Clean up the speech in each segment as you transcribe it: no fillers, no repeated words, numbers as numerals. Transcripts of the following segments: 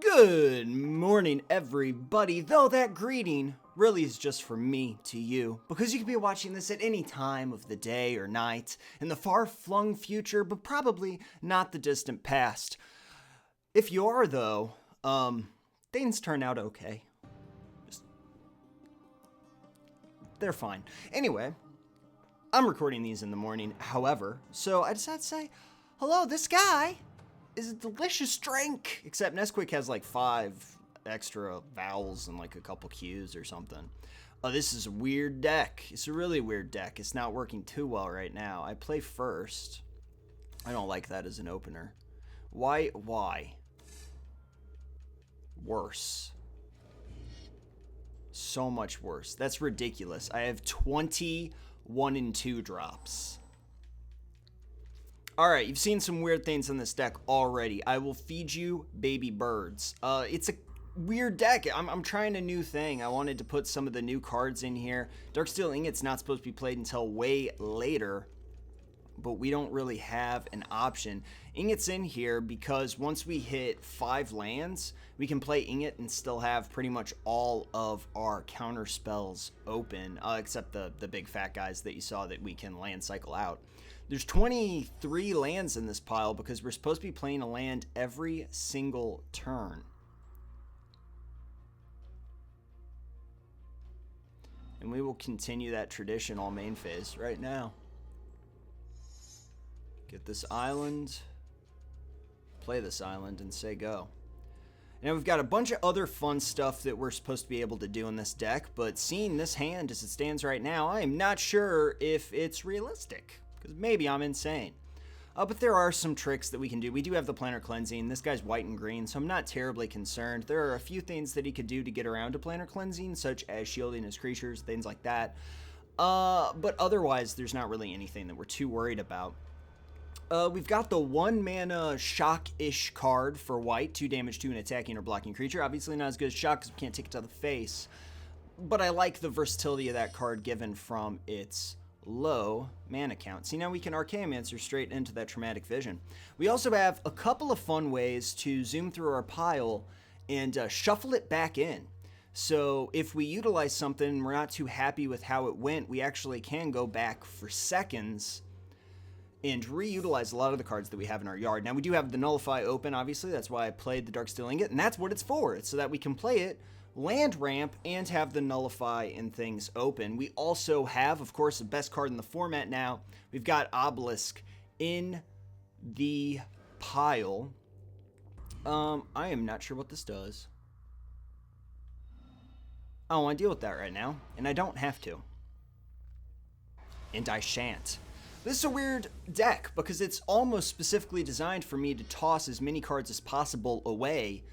Good morning, everybody, though that greeting really is just from me to you, because you could be watching this at any time of the day or night, in the far-flung future, but probably not the distant past. If you are, though, things turn out okay. They're fine. Anyway, I'm recording these in the morning, however, so I decided to say, hello, this guy is a delicious drink. Except Nesquik has like 5 extra vowels and like a couple Q's or something. Oh, this is a weird deck. It's a really weird deck. It's not working too well right now. I play first. I don't like that as an opener. Why? Worse. So much worse. That's ridiculous. I have 21 and 2 drops. Alright, you've seen some weird things in this deck already. I will feed you baby birds. It's a weird deck. I'm trying a new thing. I wanted to put some of the new cards in here. Darksteel Ingot's not supposed to be played until way later, but we don't really have an option. Ingot's in here because once we hit 5 lands, we can play Ingot and still have pretty much all of our counter spells open, except the big fat guys that you saw that we can land cycle out. There's 23 lands in this pile because we're supposed to be playing a land every single turn. And we will continue that tradition all main phase right now. Get this island, play this island, and say go. Now we've got a bunch of other fun stuff that we're supposed to be able to do in this deck, but seeing this hand as it stands right now, I am not sure if it's realistic. Because maybe I'm insane. But there are some tricks that we can do. We do have the Planar Cleansing. This guy's white and green, so I'm not terribly concerned. There are a few things that he could do to get around to Planar Cleansing, such as shielding his creatures, things like that. But otherwise, there's not really anything that we're too worried about. We've got the 1 mana Shock-ish card for white, 2 damage to an attacking or blocking creature. Obviously not as good as Shock because we can't take it to the face. But I like the versatility of that card given from its low mana count. See, now we can Archaeomancer straight into that Traumatic Vision. We also have a couple of fun ways to zoom through our pile and shuffle it back in. So if we utilize something and we're not too happy with how it went, we actually can go back for seconds and reutilize a lot of the cards that we have in our yard. Now we do have the Nullify open, obviously. That's why I played the Darksteel Ingot, and that's what it's for. It's so that we can play it, land ramp, and have the Nullify and things open. We also have, of course, the best card in the format now. We've got Obelisk in the pile. I am not sure what this does. I don't want to deal with that right now, and I don't have to. And I shan't. This is a weird deck because it's almost specifically designed for me to toss as many cards as possible away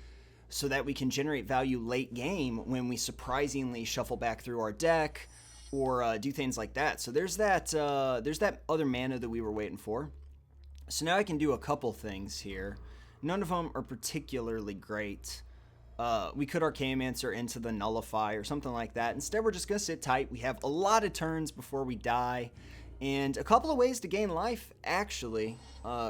so that we can generate value late game when we surprisingly shuffle back through our deck or do things like that. So there's that other mana that we were waiting for. So now I can do a couple things here. None of them are particularly great. We could Archaeomancer into the Nullify or something like that. Instead, we're just going to sit tight. We have a lot of turns before we die. And a couple of ways to gain life, actually,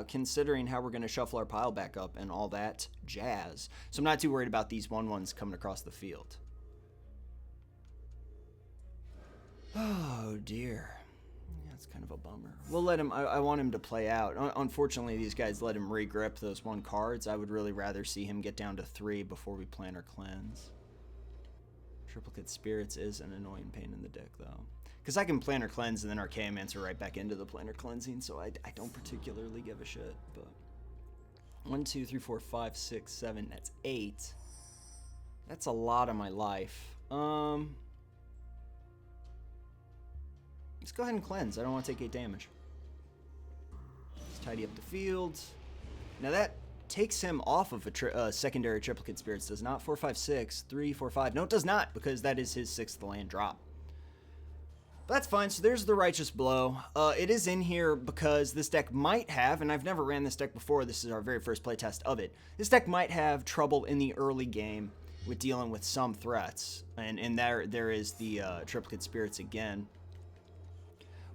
considering how we're going to shuffle our pile back up and all that jazz. So I'm not too worried about these 1/1s coming across the field. Oh, dear. That's kind of a bummer. We'll let him, I want him to play out. Unfortunately, these guys let him regrip those 1 cards. I would really rather see him get down to 3 before we plan our cleanse. Triplicate Spirits is an annoying pain in the deck, though. Because I can Planar Cleanse and then Archaeomancer right back into the Planar Cleansing, so I don't particularly give a shit. But 1, 2, 3, 4, 5, 6, 7, that's 8. That's a lot of my life. Let's go ahead and cleanse. I don't want to take 8 damage. Let's tidy up the field. Now that takes him off of a secondary Triplicate Spirits, does not? 4, 5, 6, 3, 4, 5. No, it does not, because that is his 6th land drop. But that's fine. So there's the Righteous Blow. It is in here because this deck might have, and I've never ran this deck before, this is our very first playtest of it, this deck might have trouble in the early game with dealing with some threats. And there is the Triplicate Spirits again.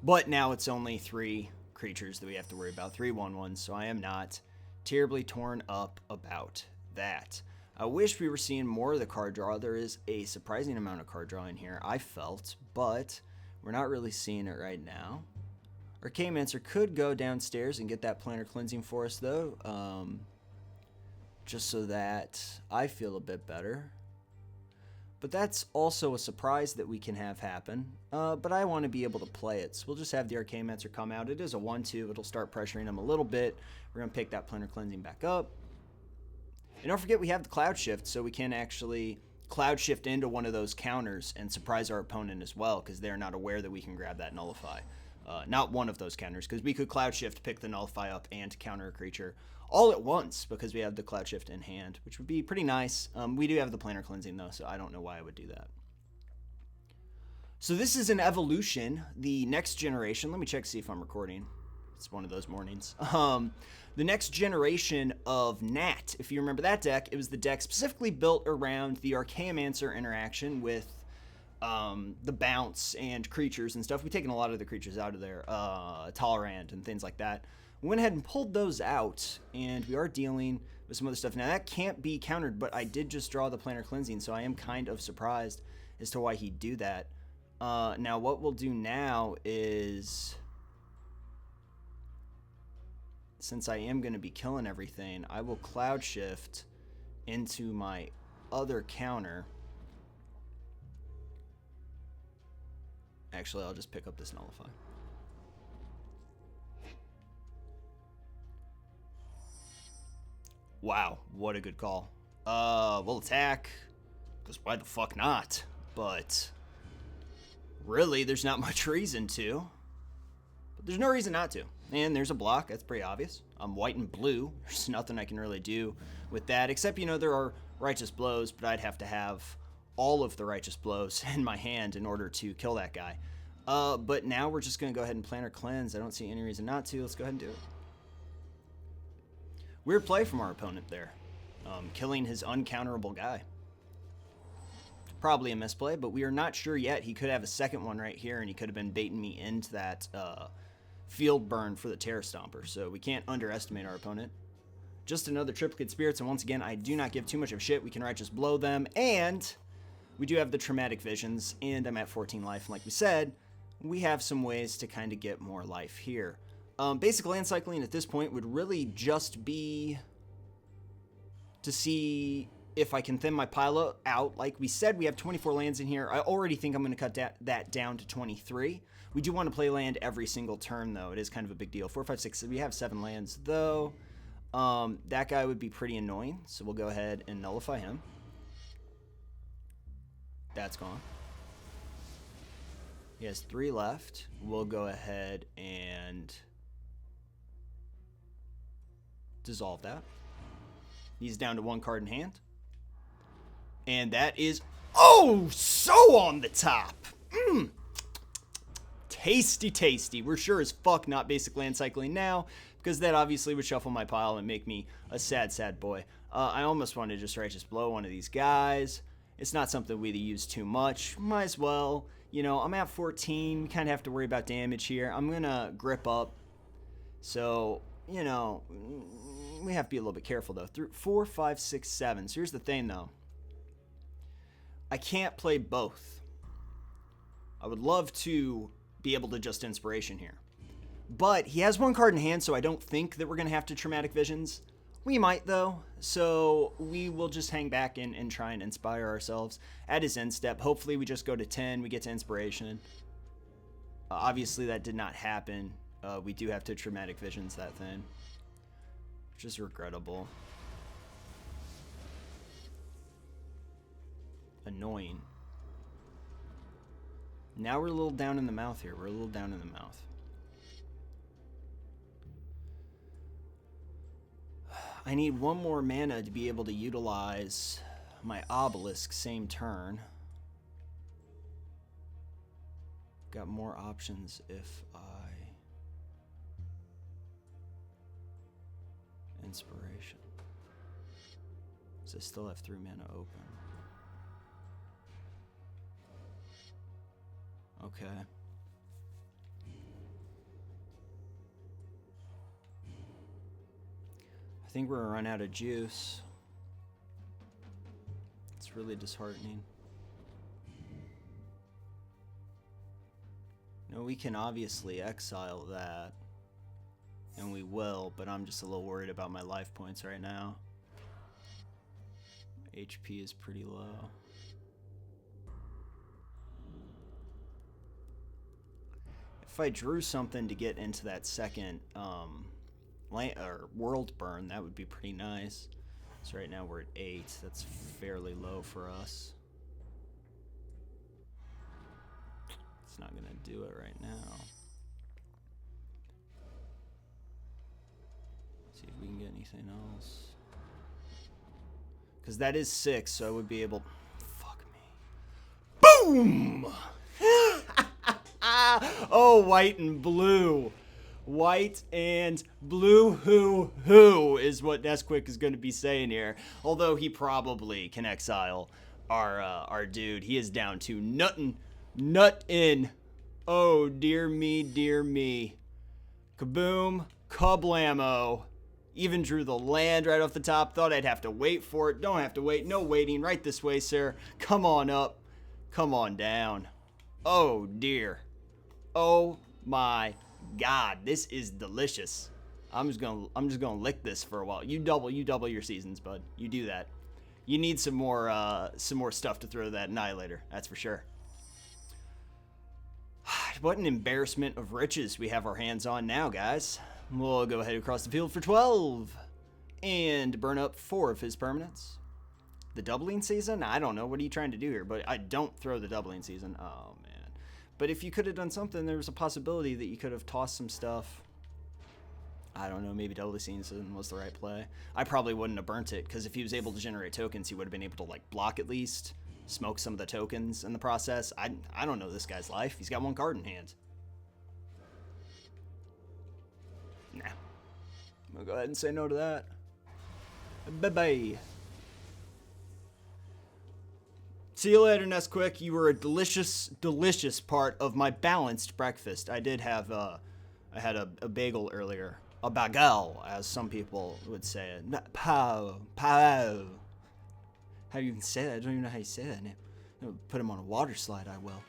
But now it's only 3 creatures that we have to worry about, 3 1/1s, so I am not terribly torn up about that. I wish we were seeing more of the card draw. There is a surprising amount of card draw in here, I felt, but we're not really seeing it right now. Our K-Mancer could go downstairs and get that Planner Cleansing for us, though, just so that I feel a bit better. But that's also a surprise that we can have happen. But I want to be able to play it. So we'll just have the Archaeomancer come out. It is a 1-2. It'll start pressuring him a little bit. We're going to pick that Planner Cleansing back up. And don't forget we have the Cloud Shift, so we can actually Cloud Shift into one of those counters and surprise our opponent as well, because they're not aware that we can grab that Nullify. Not one of those counters, because we could Cloud Shift, pick the Nullify up, and counter a creature all at once, because we have the Cloud Shift in hand, which would be pretty nice. We do have the Planner Cleansing, though, so I don't know why I would do that. So this is an evolution, the next generation. Let me check to see if I'm recording. It's one of those mornings. The next generation of Nat, if you remember that deck, it was the deck specifically built around the Archaeomancer interaction with the bounce and creatures and stuff. We've taken a lot of the creatures out of there, Tolerant and things like that. We went ahead and pulled those out, and we are dealing with some other stuff. Now, that can't be countered, but I did just draw the Planner Cleansing, so I am kind of surprised as to why he'd do that. Now, what we'll do now is, since I am going to be killing everything, I will Cloud Shift into my other counter. Actually, I'll just pick up this Nullify. Wow, what a good call. We'll attack, because why the fuck not? But really, there's not much reason to. But there's no reason not to. And there's a block, that's pretty obvious. I'm white and blue. There's nothing I can really do with that, except, you know, there are Righteous Blows, but I'd have to have all of the Righteous Blows in my hand in order to kill that guy. But now we're just going to go ahead and Planner Cleanse. I don't see any reason not to. Let's go ahead and do it. Weird play from our opponent there. Killing his uncounterable guy. Probably a misplay, but we are not sure yet. He could have a second one right here, and he could have been baiting me into that field burn for the Terror Stomper. So we can't underestimate our opponent. Just another Triplicate Spirits, and once again, I do not give too much of shit. We can Righteous Blow them, and we do have the Traumatic Visions, and I'm at 14 life, and like we said, we have some ways to kind of get more life here. Basic land cycling at this point would really just be to see if I can thin my pile out. Like we said, we have 24 lands in here. I already think I'm going to cut that down to 23. We do want to play land every single turn, though. It is kind of a big deal. 4, 5, 6. We have 7 lands, though. That guy would be pretty annoying, so we'll go ahead and nullify him. That's gone. He has 3 left. We'll go ahead and dissolve that. He's down to 1 card in hand. And that is, oh, so on the top. Tasty, tasty. We're sure as fuck not basic land cycling now, because that obviously would shuffle my pile and make me a sad, sad boy. I almost want to just Righteous Blow one of these guys. It's not something we use too much. Might as well. You know, I'm at 14. We kind of have to worry about damage here. I'm going to grip up. So, you know, we have to be a little bit careful, though. 4, 5, 6, 7. So here's the thing, though. I can't play both. I would love to be able to just Inspiration here. But he has 1 card in hand, so I don't think that we're going to have to Traumatic Visions. We might, though. So we will just hang back and try and inspire ourselves at his end step. Hopefully we just go to 10. We get to Inspiration. Obviously that did not happen. We do have to Traumatic Visions that thing, which is regrettable. Annoying. Now we're a little down in the mouth here. We're a little down in the mouth. I need 1 more mana to be able to utilize my Obelisk same turn. Got more options if I Inspiration. So I still have 3 mana open. Okay. I think we're gonna run out of juice. It's really disheartening. No, we can obviously exile that. And we will, but I'm just a little worried about my life points right now. HP is pretty low. If I drew something to get into that second world burn, that would be pretty nice. So right now we're at 8. That's fairly low for us. It's not gonna do it right now. See if we can get anything else. Because that is 6, so I would be able... Fuck me. Boom! Oh, white and blue. White and blue hoo is what Nesquik is going to be saying here. Although he probably can exile our dude. He is down to nut in. Oh, dear me, dear me. Kaboom, kablamo. Even drew the land right off the top. Thought I'd have to wait for it. Don't have to wait. No waiting. Right this way, sir. Come on up. Come on down. Oh, dear. Oh, my God. This is delicious. I'm just gonna lick this for a while. You double your seasons, bud. You do that. You need some more stuff to throw that Annihilator. That's for sure. What an embarrassment of riches we have our hands on now, guys. We'll go ahead across the field for 12 and burn up 4 of his permanents. The doubling season? I don't know. What are you trying to do here? But I don't throw the doubling season. Oh, man. But if you could have done something, there was a possibility that you could have tossed some stuff. I don't know. Maybe doubling season was the right play. I probably wouldn't have burnt it, because if he was able to generate tokens, he would have been able to, like, block at least, smoke some of the tokens in the process. I don't know this guy's life. He's got 1 card in hand. Nah. I'm gonna go ahead and say no to that. Bye-bye. See you later, Nesquik. You were a delicious, delicious part of my balanced breakfast. I did have, I had a bagel earlier. A bagel, as some people would say it. Pow. How do you even say that? I don't even know how you say that name. Put him on a water slide, I will.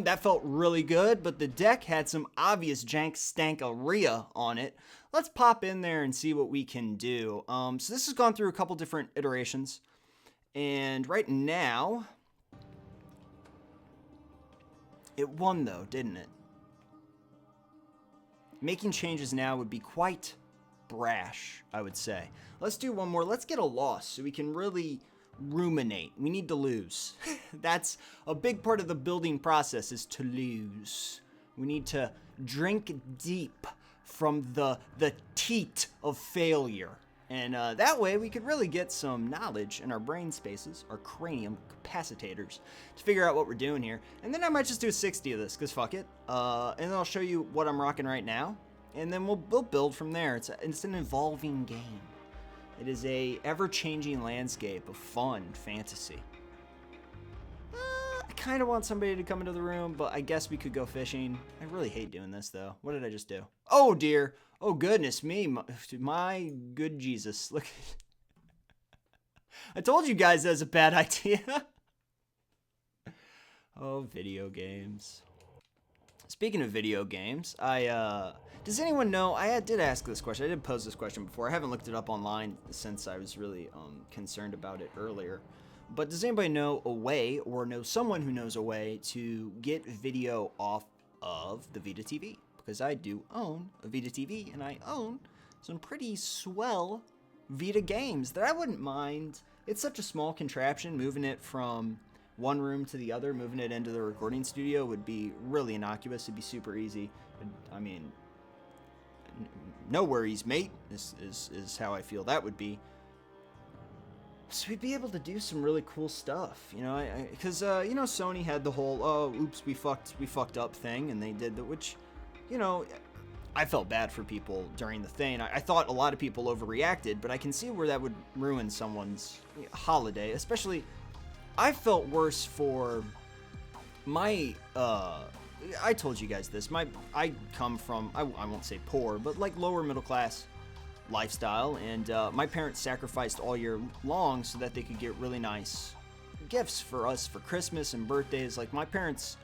That felt really good, but the deck had some obvious jank stankaria on it. Let's pop in there and see what we can do. So this has gone through a couple different iterations, and right now, it won though, didn't it? Making changes now would be quite brash, I would say. Let's do one more. Let's get a loss so we can really ruminate. We need to lose. That's a big part of the building process, is to lose. We need to drink deep from the teat of failure. And that way we could really get some knowledge in our brain spaces, our cranium capacitators, to figure out what we're doing here. And then I might just do a 60 of this, because fuck it. And then I'll show you what I'm rocking right now. And then we'll build from there. It's an evolving game. It is a ever-changing landscape of fun fantasy. I kind of want somebody to come into the room, but I guess we could go fishing. I really hate doing this, though. What did I just do? Oh, dear. Oh, goodness me. My good Jesus. Look. I told you guys that was a bad idea. Oh, video games. Speaking of video games, does anyone know, I did ask this question, I did pose this question before, I haven't looked it up online since I was really concerned about it earlier, but does anybody know a way, or know someone who knows a way, to get video off of the Vita TV? Because I do own a Vita TV, and I own some pretty swell Vita games that I wouldn't mind. It's such a small contraption, moving it from one room to the other, moving it into the recording studio would be really innocuous. It'd be super easy. I mean, no worries, mate, is how I feel that would be. So we'd be able to do some really cool stuff, you know, because you know, Sony had the whole, oh, oops, we fucked up thing, and they did that, which, you know, I felt bad for people during the thing. I thought a lot of people overreacted, but I can see where that would ruin someone's holiday, especially. I felt worse for my, I told you guys this, I come from, I won't say poor, but like lower middle class lifestyle, and my parents sacrificed all year long so that they could get really nice gifts for us for Christmas and birthdays. Like, my parents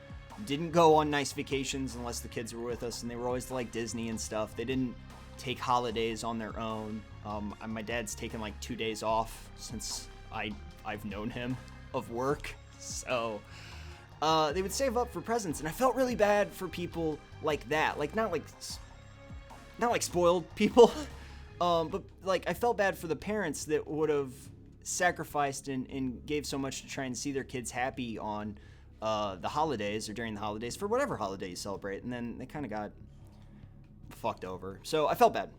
didn't go on nice vacations unless the kids were with us, and they were always to, like, Disney and stuff. They didn't take holidays on their own. My dad's taken like 2 days off since I've known him of work, so they would save up for presents, and I felt really bad for people like that. Like, not like spoiled people, but like I felt bad for the parents that would have sacrificed and gave so much to try and see their kids happy on the holidays or during the holidays for whatever holiday you celebrate, and then they kind of got fucked over. So I felt bad.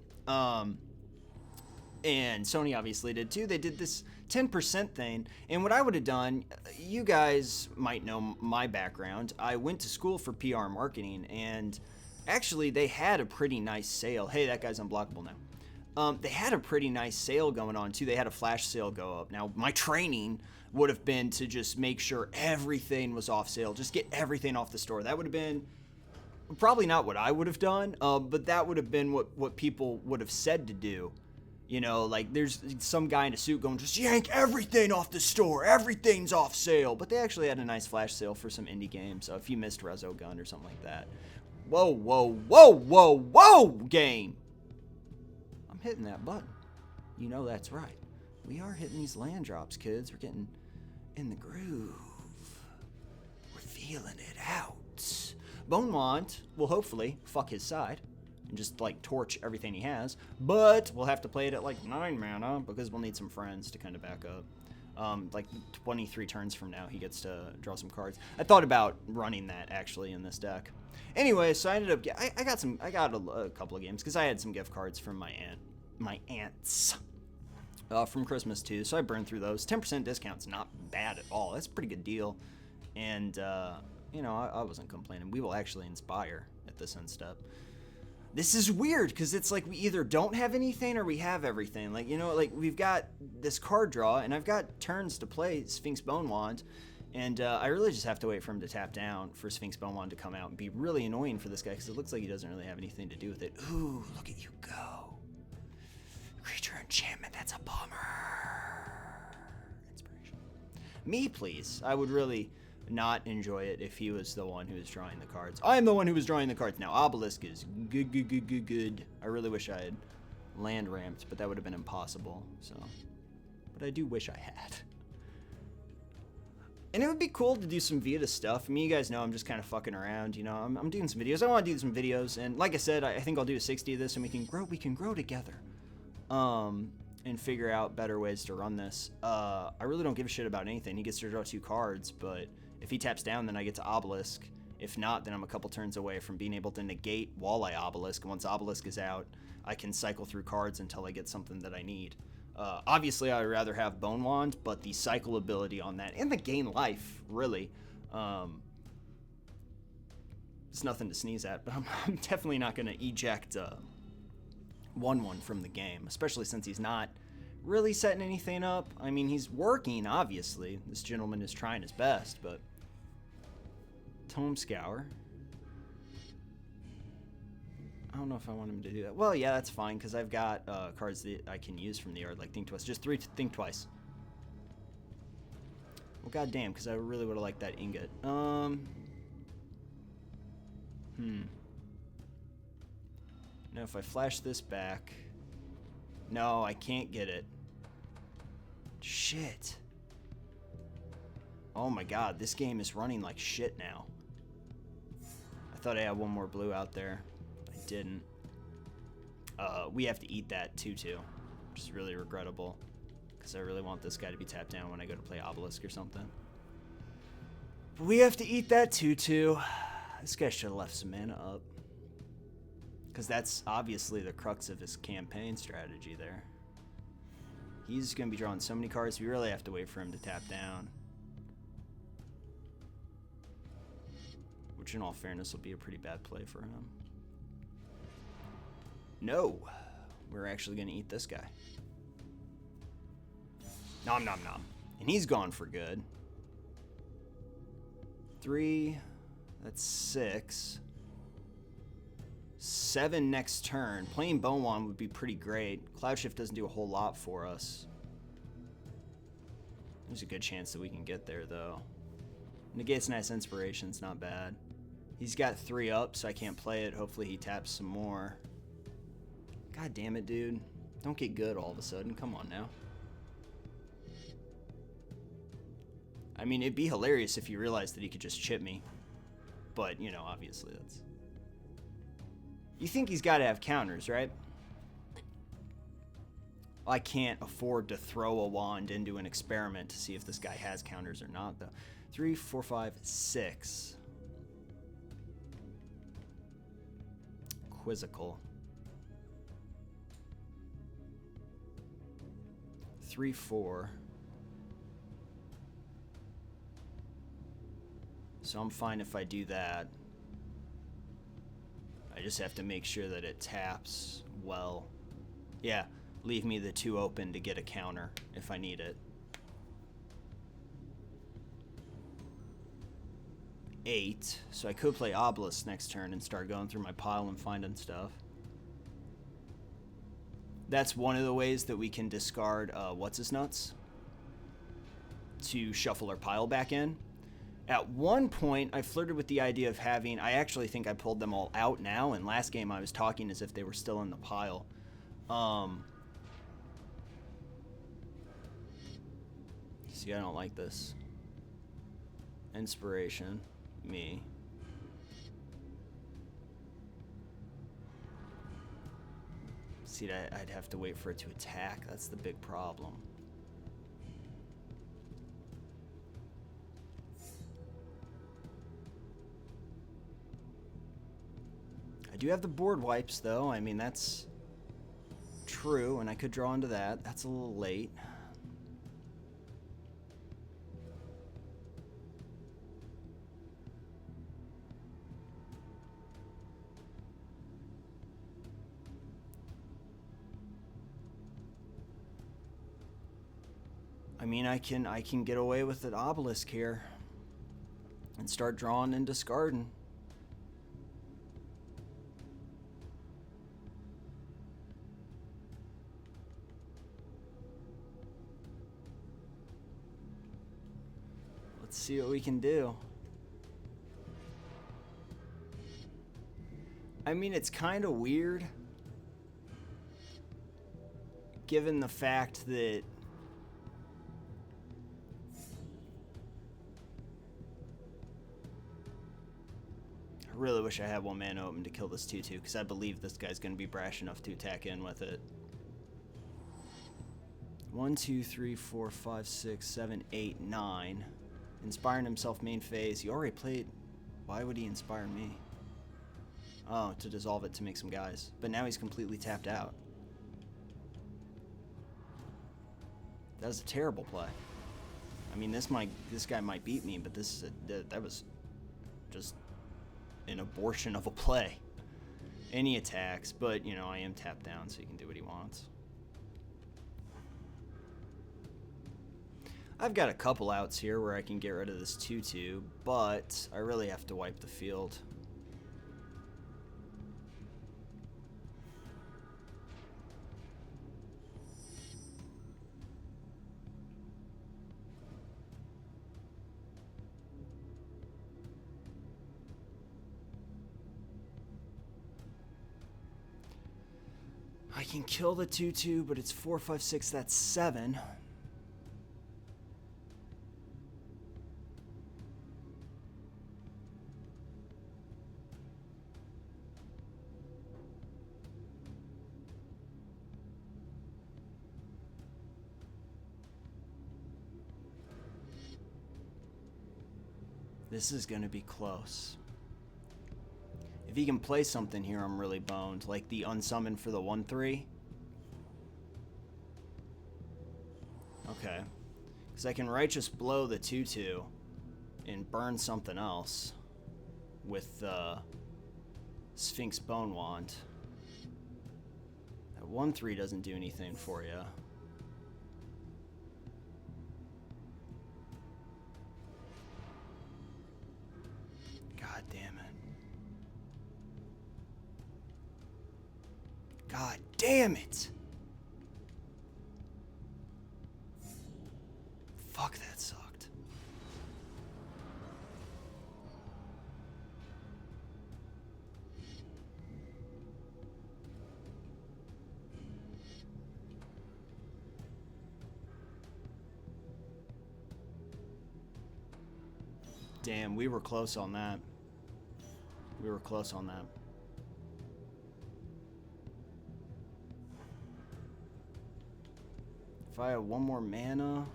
And Sony obviously did too. They did this 10% thing, and what I would have done, you guys might know my background. I went to school for PR marketing, and actually they had a pretty nice sale. Hey, that guy's unblockable now. They had a pretty nice sale going on too. They had a flash sale go up. Now, my training would have been to just make sure everything was off sale, just get everything off the store. That would have been probably not what I would have done, but that would have been what people would have said to do. You know, like, there's some guy in a suit going, just yank everything off the store. Everything's off sale. But they actually had a nice flash sale for some indie games. If you missed Resogun or something like that. Whoa, whoa, whoa, whoa, whoa, game. I'm hitting that button. You know that's right. We are hitting these land drops, kids. We're getting in the groove. We're feeling it out. Bonewand will hopefully fuck his side and just, like, torch everything he has, but we'll have to play it at, like, 9 mana because we'll need some friends to kind of back up. Like, 23 turns from now, he gets to draw some cards. I thought about running that, actually, in this deck. Anyway, so I ended up, I got a couple of games because I had some gift cards from my aunts from Christmas, too, so I burned through those. 10% discount's not bad at all. That's a pretty good deal, and, you know, I wasn't complaining. We will actually inspire at this end step. This is weird, because it's like we either don't have anything or we have everything. Like, you know, like, we've got this card draw, and I've got turns to play Sphinx Bonewand, and I really just have to wait for him to tap down for Sphinx Bonewand to come out and be really annoying for this guy, because it looks like he doesn't really have anything to do with it. Ooh, look at you go. Creature enchantment, that's a bummer. Inspiration. Me, please. I would really not enjoy it if he was the one who was drawing the cards. I am the one who was drawing the cards now. Obelisk is good. I really wish I had land ramped, but that would have been impossible. So, but I do wish I had. And it would be cool to do some Vita stuff. I mean, you guys know I'm just kind of fucking around. You know, I'm doing some videos. I want to do some videos, and like I said, I think I'll do a 60 of this, and we can grow together. And figure out better ways to run this. I really don't give a shit about anything. He gets to draw 2 cards, but if he taps down, then I get to Obelisk. If not, then I'm a couple turns away from being able to negate while I Obelisk. Once Obelisk is out, I can cycle through cards until I get something that I need. Obviously, I would rather have Bonewand, but the cycle ability on that, and the gain life, really, it's nothing to sneeze at, but I'm definitely not going to eject 1/1 from the game, especially since he's not really setting anything up. I mean, he's working, obviously. This gentleman is trying his best, but Tome Scour. I don't know if I want him to do that. Well, yeah, that's fine, because I've got cards that I can use from the yard, like Think Twice. Just 3 Think Twice. Well, goddamn, because I really would have liked that ingot. Now, if I flash this back... No, I can't get it. Shit. Oh my god, this game is running like shit now. I thought I had one more blue out there. I didn't. We have to eat that 2/2, which is really regrettable, because I really want this guy to be tapped down when I go to play Obelisk or something. But we have to eat that 2/2. This guy should have left some mana up, because that's obviously the crux of his campaign strategy there. He's going to be drawing so many cards, we really have to wait for him to tap down. Which, in all fairness, will be a pretty bad play for him. No, we're actually going to eat this guy. Nom nom nom. And he's gone for good. 3, that's 6. 7 next turn. Playing Bone Wand would be pretty great. Cloud Shift doesn't do a whole lot for us. There's a good chance that we can get there, though. Negates Nice Inspiration's not bad. He's got 3 up, so I can't play it. Hopefully he taps some more. God damn it, dude. Don't get good all of a sudden. Come on now. I mean, it'd be hilarious if you realized that he could just chip me. But, you know, obviously that's... You think he's got to have counters, right? I can't afford to throw a wand into an experiment to see if this guy has counters or not, though. 3, 4, 5, 6. Quizzical. 3, 4. So I'm fine if I do that. I just have to make sure that it taps well. Yeah, leave me the 2 open to get a counter if I need it. 8. So I could play Obelisk next turn and start going through my pile and finding stuff. That's one of the ways that we can discard What's-His-Nuts to shuffle our pile back in. At one point, I flirted with the idea of having... I actually think I pulled them all out now, and last game I was talking as if they were still in the pile. See, I don't like this. Inspiration. Me. See, I'd have to wait for it to attack. That's the big problem. I do have the board wipes, though. I mean, that's true, and I could draw into that. That's a little late. I mean, I can get away with an obelisk here and start drawing and discarding. Let's see what we can do. I mean, it's kind of weird given the fact that I really wish I had 1 mana open to kill this 2/2 because I believe this guy's going to be brash enough to attack in with it. 1, 2, 3, 4, 5, 6, 7, 8, 9. Inspiring himself main phase. He already played. Why would he inspire me? Oh, to dissolve it to make some guys. But now he's completely tapped out. That was a terrible play. I mean, this guy might beat me, but that was just an abortion of a play. And he attacks, but you know, I am tapped down, so he can do what he wants. I've got a couple outs here where I can get rid of this 2/2, but I really have to wipe the field. I can kill the 2/2, but it's 4, 5, 6, that's 7. This is going to be close. If he can play something here, I'm really boned. Like the unsummon for the 1/3. Okay. Because I can Righteous Blow the 2/2 and burn something else with Sphinx Bone Wand. That 1/3 doesn't do anything for you. God damn it. God damn it. Fuck, that sucked. Damn, we were close on that. We were close on that. If I had one more mana...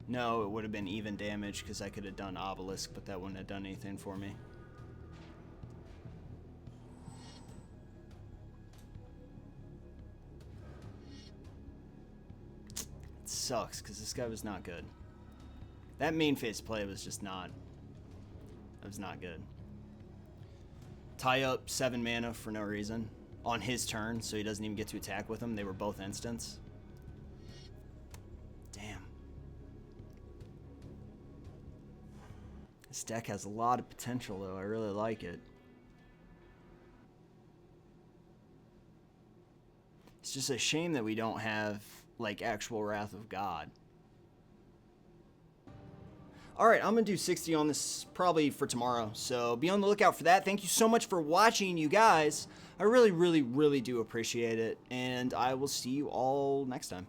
No, it would have been even damage because I could have done Obelisk, but that wouldn't have done anything for me. It sucks because this guy was not good. That main phase play was just not... It was not good. Tie up 7 mana for no reason on his turn, so he doesn't even get to attack with them. They were both instants. Damn. This deck has a lot of potential, though. I really like it. It's just a shame that we don't have, like, actual Wrath of God. Alright, I'm going to do 60 on this probably for tomorrow, so be on the lookout for that. Thank you so much for watching, you guys. I really, really, really do appreciate it, and I will see you all next time.